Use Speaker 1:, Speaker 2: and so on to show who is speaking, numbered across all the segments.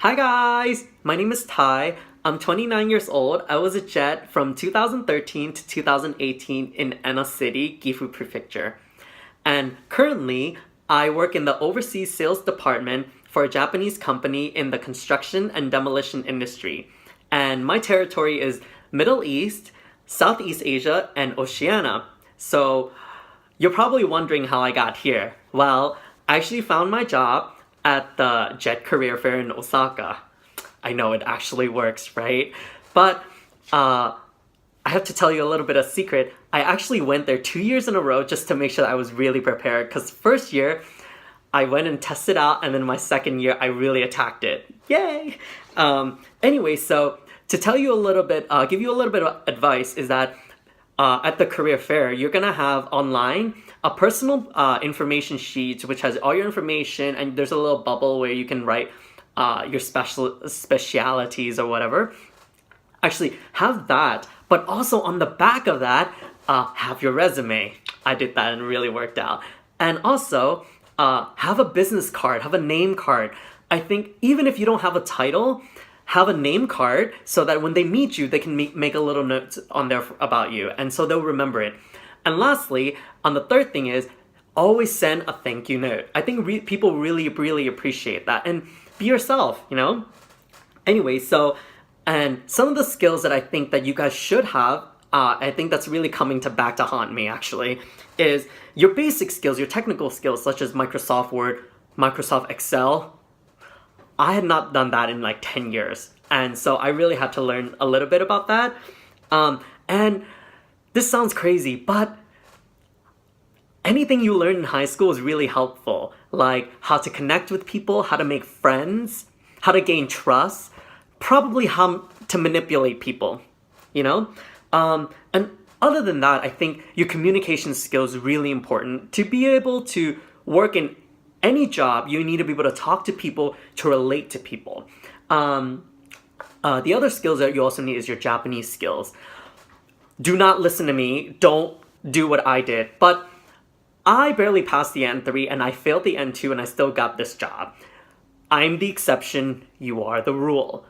Speaker 1: Hi guys, my name is Ty. I'm 29 years old. I was a jet from 2013 to 2018 in Ena City, Gifu Prefecture. And currently, I work in the overseas sales department for a Japanese company in the construction and demolition industry. And my territory is Middle East, Southeast Asia, and Oceania. So you're probably wondering how I got here. Well, I actually found my job at the Jet Career Fair in Osaka. I know it actually works, right? But I have to tell you a little bit of secret. I actually went there 2 years in a row just to make sure that I was really prepared. Because first year, I went and tested out, and then my second year, I really attacked it. Yay! Anyway, so to tell you a little bit, give you a little bit of advice is that at the career fair, you're gonna have online a personal information sheet which has all your information, and there's a little bubble where you can write your specialities or whatever. Actually, have that, but also on the back of that, have your resume. I did that and it really worked out. And also, have a business card, have a name card. I think even if you don't have a title, have a name card so that when they meet you, they can make a little note on there about you, and so they'll remember it. And lastly, on the third thing is, always send a thank you note. I think people really, really appreciate that. And be yourself, you know? Anyway, so, and some of the skills that I think that you guys should have, I think that's really coming back to haunt me actually, is your basic skills, your technical skills, such as Microsoft Word, Microsoft Excel. I had not done that in like 10 years. And so I really had to learn a little bit about that. And this sounds crazy, but anything you learn in high school is really helpful. Like how to connect with people, how to make friends, how to gain trust, probably how to manipulate people, you know? And other than that, I think your communication skills is really important. To be able to work in any job, you need to be able to talk to people, to relate to people. The other skills that you also need is your Japanese skills. Do not listen to me. Don't do what I did. But I barely passed the N3 and I failed the N2 and I still got this job. I'm the exception. You are the rule.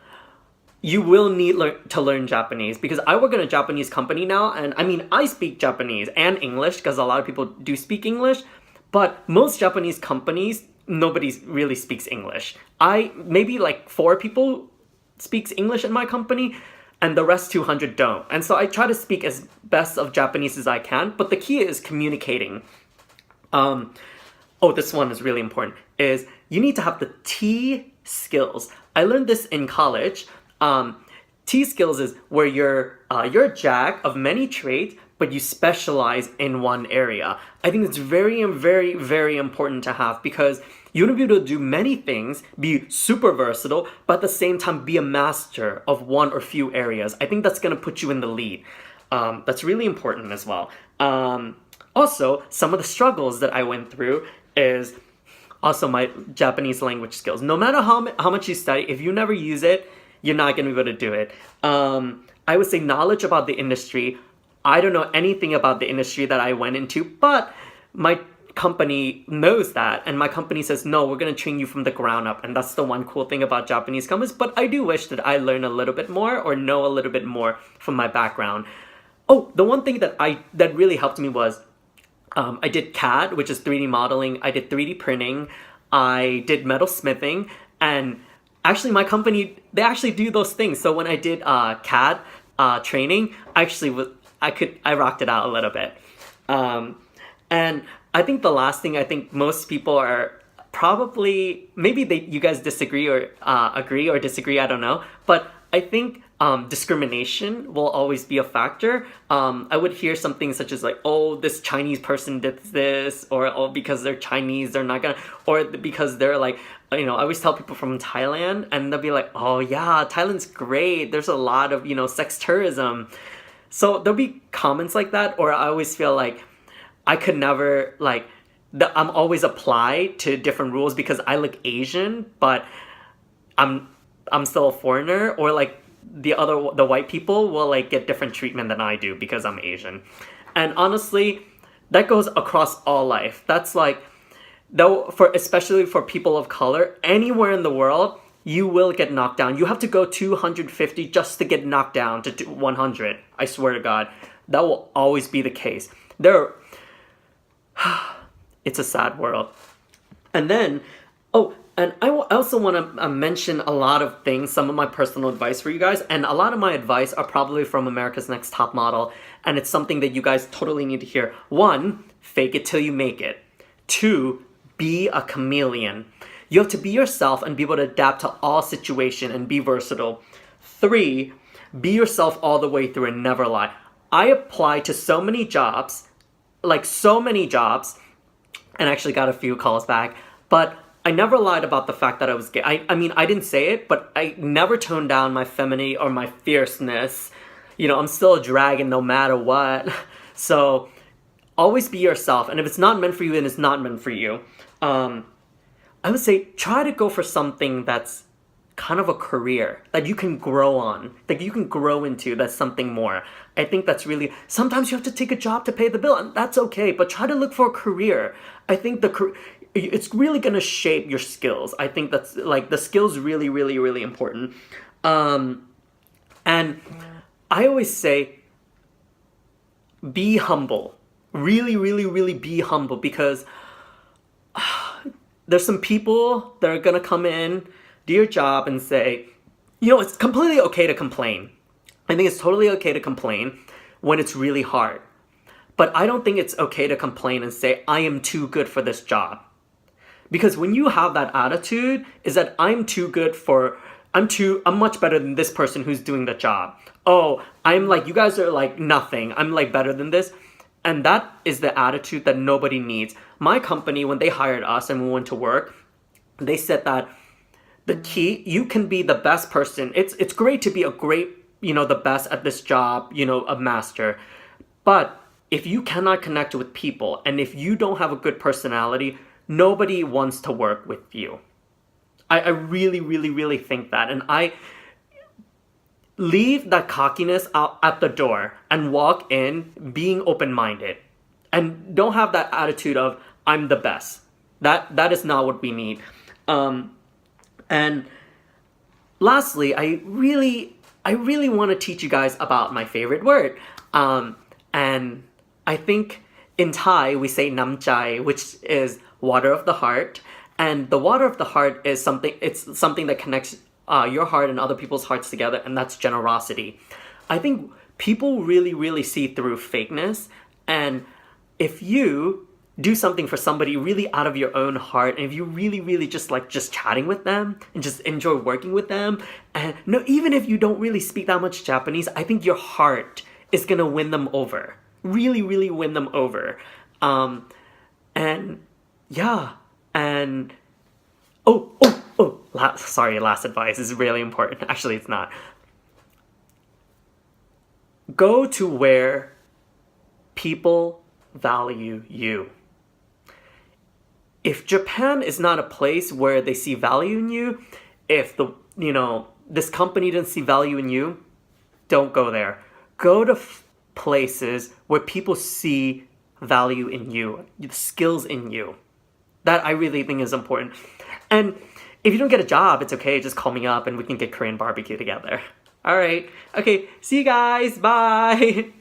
Speaker 1: You will need to learn Japanese because I work in a Japanese company now, and I mean, I speak Japanese and English because a lot of people do speak English. But most Japanese companies, nobody really speaks English. Maybe like 4 people speaks English in my company, and the rest 200 don't. And so I try to speak as best of Japanese as I can, but the key is communicating. This one is really important, is you need to have the T skills. I learned this in college. T skills is where you're a jack of many trades, but you specialize in one area. I think it's very, very, very important to have because you want to be able to do many things, be super versatile, but at the same time be a master of one or few areas. I think that's going to put you in the lead. That's really important as well. Also, some of the struggles that I went through is also my Japanese language skills. No matter how much you study, if you never use it, you're not going to be able to do it. I would say knowledge about the industry. I don't know anything about the industry that I went into, but my company knows that, and my company says, no, we're going to train you from the ground up, and that's the one cool thing about Japanese companies, but I do wish that I learn a little bit more or know a little bit more from my background. Oh, the one thing that really helped me was I did CAD, which is 3D modeling, I did 3D printing, I did metal smithing, and actually my company, they actually do those things. So when I did CAD training, I rocked it out a little bit. And I think the last thing, I think most people are probably, maybe you guys disagree or agree or disagree, I don't know. But I think discrimination will always be a factor. I would hear something such as like, oh, this Chinese person did this, or oh, because they're Chinese, they're not gonna, or because they're like, you know, I always tell people from Thailand and they'll be like, oh yeah, Thailand's great. There's a lot of, you know, sex tourism. So there'll be comments like that, or I always feel like I could never, like, I'm always applied to different rules because I look Asian, but I'm still a foreigner, or like the white people will like get different treatment than I do because I'm Asian. And honestly, that goes across all life. That's like, though, especially for people of color, anywhere in the world, you will get knocked down. You have to go 250 just to get knocked down to 100. I swear to God, that will always be the case. It's a sad world. And then, and I also want to mention a lot of things, some of my personal advice for you guys. And a lot of my advice are probably from America's Next Top Model. And it's something that you guys totally need to hear. 1, fake it till you make it. 2, be a chameleon. You have to be yourself and be able to adapt to all situations and be versatile. 3, be yourself all the way through and never lie. I applied to so many jobs, and actually got a few calls back, but I never lied about the fact that I was gay. I mean, I didn't say it, but I never toned down my femininity or my fierceness. You know, I'm still a dragon no matter what. So always be yourself. And if it's not meant for you, then it's not meant for you. I would say try to go for something that's kind of a career that you can grow on, that you can grow into, that's something more. I think that's really, sometimes you have to take a job to pay the bill, and that's okay, but try to look for a career. I think it's really going to shape your skills. I think that's like the skills really, really, really important. And I always say, be humble. Really, really, really be humble, because there's some people that are going to come in, do your job and say, you know, it's completely okay to complain. I think it's totally okay to complain when it's really hard. But I don't think it's okay to complain and say, I am too good for this job. Because when you have that attitude, is that I'm much better than this person who's doing the job. Oh, I'm like, you guys are like nothing. I'm like better than this. And that is the attitude that nobody needs. My company, when they hired us and we went to work, they said that the key, you can be the best person. It's great to be the best at this job, a master. But if you cannot connect with people and if you don't have a good personality, nobody wants to work with you. I really, really, really think that. And I leave that cockiness out at the door and walk in being open-minded. And don't have that attitude of, I'm the best. That is not what we need. And lastly, I really want to teach you guys about my favorite word. And I think in Thai, we say namchai, which is water of the heart. And the water of the heart is something that connects your heart and other people's hearts together, and that's generosity. I think people really, really see through fakeness. And if you do something for somebody really out of your own heart, and if you really, really just chatting with them and just enjoy working with them, and no, even if you don't really speak that much Japanese, I think your heart is gonna win them over. Really, really win them over. Last advice is really important. Actually, it's not. Go to where people value you. If Japan is not a place where they see value in you, if this company didn't see value in you, don't go there. Go to places where people see value in you, the skills in you. That I really think is important. And if you don't get a job, it's okay. Just call me up and we can get Korean barbecue together. All right. Okay. See you guys. Bye.